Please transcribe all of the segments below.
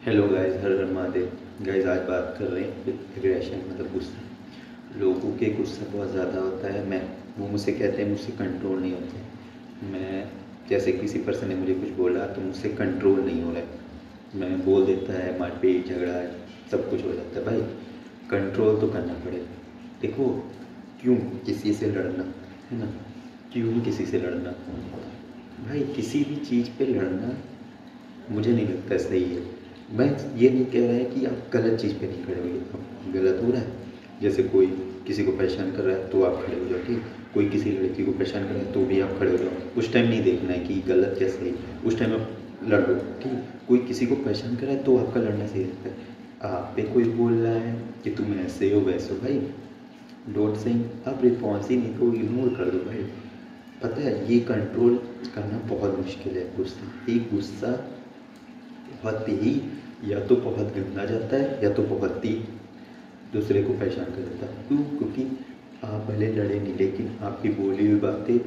Hello guys, हर हर Mahadev. Guys, आज बात कर रहे हैं एग्रेशन मतलब गुस्सा। लोगों के गुस्सा बहुत ज़्यादा होता है। वो मुझसे कहते हैं मुझसे कंट्रोल नहीं होते। मैं जैसे किसी पर्सन ने मुझे कुछ बोला तो मुझसे कंट्रोल नहीं हो रहा है, मैं बोल देता है, मारपीट झगड़ा सब कुछ हो जाता है। भाई कंट्रोल तो करना पड़ेगा। देखो, क्यों किसी से लड़ना, है ना? क्यों किसी से लड़ना? भाई किसी भी चीज़ पे लड़ना मुझे नहीं लगता सही है। मैं ये नहीं कह रहा है कि आप गलत चीज़ पे नहीं खड़े होइए। अब गलत हो रहा है, जैसे कोई किसी को परेशान कर रहा है तो आप खड़े हो जाओ, ठीक। कोई किसी लड़की को परेशान कर रहा है तो भी आप खड़े हो जाओ। उस टाइम नहीं देखना है कि गलत या सही, उस टाइम आप लड़ लो, ठीक। कोई किसी को परेशान कर रहा है तो आपका लड़ना सही रहता है। आप पे कोई बोल रहा है कि तुम ऐसे हो वैसे हो, भाई डोंट सेइंग, आप रिस्पॉन्स ही नहीं तो इग्नोर कर दो। भाई पता है ये कंट्रोल करना बहुत मुश्किल है। गुस्सा बहुत ही, या तो बहुत गंदा जाता है या तो बहुत ही दूसरे को परेशान कर देता है। क्यों? क्योंकि आप भले लड़े नहीं, लेकिन आपकी बोली हुई बातें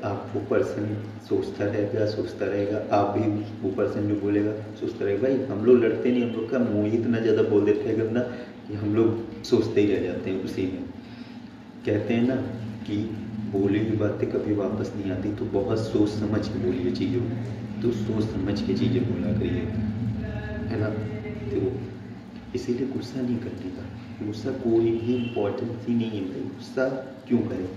आप वो पर्सन सोचता रहेगा, आप भी वो पर्सन जो बोलेगा सोचता रहेगा। भाई हम लोग लड़ते नहीं, हम लोग का मुँह ही इतना ज़्यादा बोल देते हैं गंदा कि हम लोग सोचते ही रह जाते हैं उसी में। कहते हैं ना कि बोली हुई बातें कभी वापस नहीं आती, तो बहुत सोच समझ के बोलिए चीज़ों, तो सोच समझ के चीज़ें बोला करिए, है ना? तो इसीलिए गुस्सा नहीं करने का। गुस्सा कोई भी इम्पोर्टेंस ही नहीं है भाई। गुस्सा क्यों करें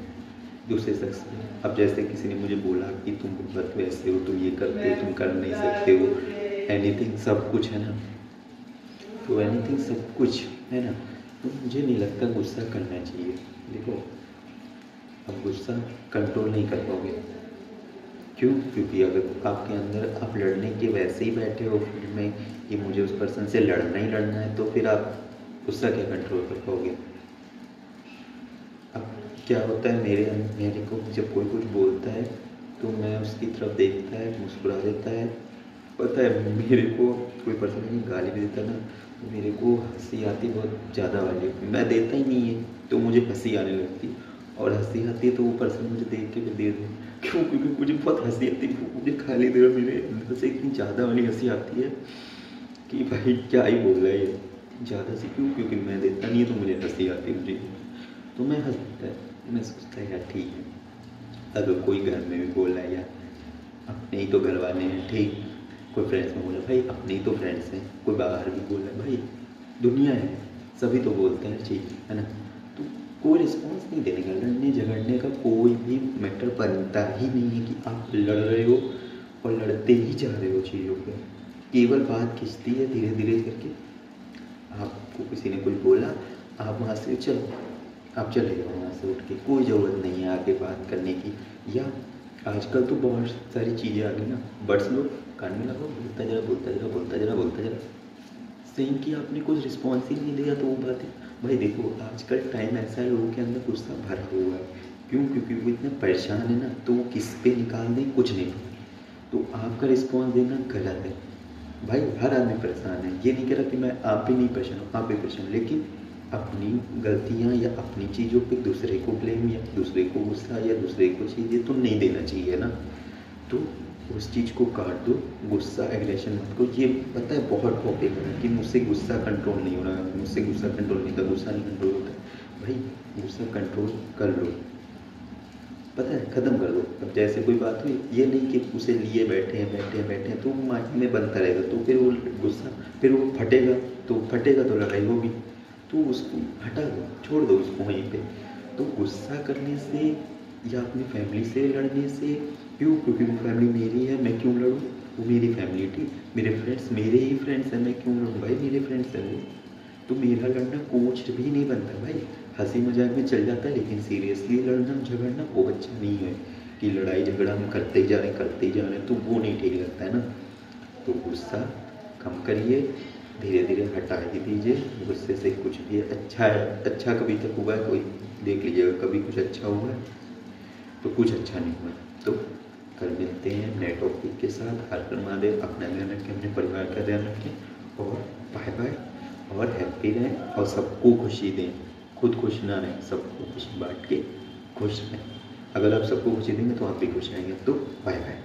दूसरे शख्स पे? अब जैसे किसी ने मुझे बोला कि तुम बहुत वैसे हो, तुम ये करते हो, तुम कर नहीं सकते हो, एनीथिंग सब कुछ, है ना? तो एनीथिंग सब कुछ, है ना? तो मुझे नहीं लगता गुस्सा करना चाहिए। देखो, अब गुस्सा कंट्रोल नहीं कर पाओगे। क्यों? क्योंकि अगर आपके अंदर आप लड़ने के वैसे ही बैठे हो फील्ड में कि मुझे उस पर्सन से लड़ना ही लड़ना है, तो फिर आप गुस्सा क्या कंट्रोल कर पाओगे? अब क्या होता है, मेरे को जब कोई कुछ बोलता है तो मैं उसकी तरफ देखता है, मुस्कुरा देता है। पता है मेरे को कोई पर्सन मुझे गाली भी देता है ना, तो मेरे को हंसी आती बहुत ज़्यादा वाली। मैं देता ही नहीं है तो मुझे हंसी आने लगती, और हंसी आती है तो वो पर्सन मुझे देख के भी दे दे। क्यों? क्योंकि मुझे बहुत हंसी आती है। मुझे खाली देर मेरे अंदर से इतनी ज़्यादा वाली हंसी आती है कि भाई क्या ही बोल रहा है ये ज़्यादा से। क्यों? क्योंकि मैं देता नहीं है तो मुझे हंसी आती है मुझे, तो मैं हंसता है। मैं सोचता है यार ठीक है। अगर कोई घर में भी बोल रहा है यार, अपने ही तो घर वाले हैं, ठीक। कोई फ्रेंड्स में बोला, भाई अपने ही तो फ्रेंड्स हैं। कोई बाहर भी बोल रहा है, भाई दुनिया है, सभी तो बोलते हैं चीज़, है ना? तो कोई रिस्पॉन्स नहीं देने का, लड़ने झगड़ने का कोई भी मैटर बनता ही नहीं है कि आप लड़ रहे हो और लड़ते ही जा रहे हो चीज़ों पर। केवल बात खिंचती है धीरे धीरे करके। आपको किसी ने कुछ बोला, आप वहाँ से चलो, आप चले जाओ वहाँ से उठ के, कोई ज़रूरत नहीं है आगे बात करने की। या आजकल तो बहुत सारी चीज़ें आ गई ना, बड्स लो, कान में लगाओ, बोलता जरा बोलता जरा बोलता जरा बोलता जरा। सेम कि आपने कुछ रिस्पॉन्स ही नहीं दिया तो वो बात है। भाई देखो, आजकल टाइम ऐसा है, लोगों के अंदर गुस्सा भरा हुआ है। क्यों? क्योंकि वो इतने परेशान है ना, तो वो किस पे निकाल दें कुछ नहीं पता। तो आपका रिस्पॉन्स देना गलत है। भाई हर आदमी परेशान है, ये नहीं कह रहा कि मैं आप भी नहीं परेशान हूँ, आप भी परेशान, लेकिन अपनी गलतियाँ या अपनी चीज़ों पे दूसरे को ब्लेम या दूसरे को गुस्सा या दूसरे को चीज़ें तो नहीं देना चाहिए ना। तो उस चीज़ को काट दो, गुस्सा एग्रेशन मत करो। ये पता है बहुत टॉपिक है कि मुझसे गुस्सा कंट्रोल नहीं हो रहा, मुझसे गुस्सा कंट्रोल नहीं होता, गुस्सा नहीं कंट्रोल होता। भाई गुस्सा कंट्रोल कर लो, पता है ख़त्म कर दो। अब जैसे कोई बात हुई, ये नहीं कि उसे लिए बैठे हैं तो माइंड में बनता रहेगा, तो फिर वो गुस्सा, फिर वो फटेगा तो लड़ाई होगी। तो उसको हटा दो, छोड़ दो उसको वहीं पे। तो गुस्सा करने से या अपनी फैमिली से लड़ने से, क्यों? क्योंकि वो फैमिली मेरी है, मैं क्यों लड़ूँ? वो मेरी फैमिली, ठीक। मेरे फ्रेंड्स मेरे ही फ्रेंड्स हैं, मैं क्यों लड़ूँ? भाई मेरे फ्रेंड्स हैं वो, तो मेरा लड़ना कुछ भी नहीं बनता भाई। हंसी मजाक में चल जाता है, लेकिन सीरियसली लड़ना झगड़ना वो अच्छा नहीं है कि लड़ाई झगड़ा हम करते ही जा रहे हैं, तो वो नहीं ठीक लगता है ना। तो गुस्सा कम करिए, धीरे धीरे हटा ही दीजिए। गुस्से से कुछ भी अच्छा है, अच्छा कभी तक हुआ है कोई देख लीजिएगा, कभी कुछ अच्छा हुआ है तो कुछ अच्छा नहीं हुआ। तो कल मिलते हैं नए टॉपिक के साथ। हर हर महादेव। अपना ध्यान रखें, अपने परिवार का ध्यान रखें, और बाय बाय। और हैप्पी रहें और सबको खुशी दें। खुद खुश ना रहें, सबको खुशी बांट के खुश रहें। अगर आप सबको खुशी देंगे तो आप भी खुश रहेंगे। तो बाय बाय।